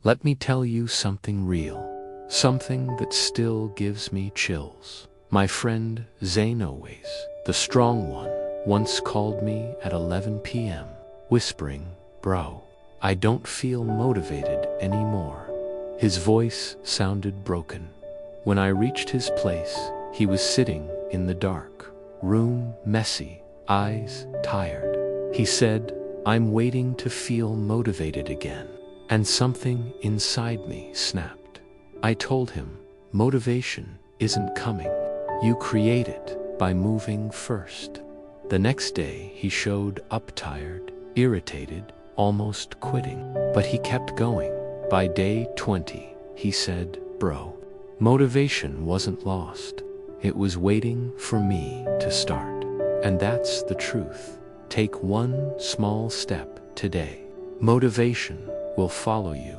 Let me tell you something real, something that still gives me chills. My friend Zane, always the strong one, once called me at 11 p.m., whispering, "Bro, I don't feel motivated anymore." His voice sounded broken. When I reached his place, he was sitting in the dark room, messy, eyes tired. He said, "I'm waiting to feel motivated again." And something inside me snapped. I told him, motivation isn't coming. You create it by moving first. The next day, he showed up tired, irritated, almost quitting. But he kept going. By day 20, he said, "Bro, motivation wasn't lost. It was waiting for me to start." And that's the truth. Take one small step today. Motivation will follow you.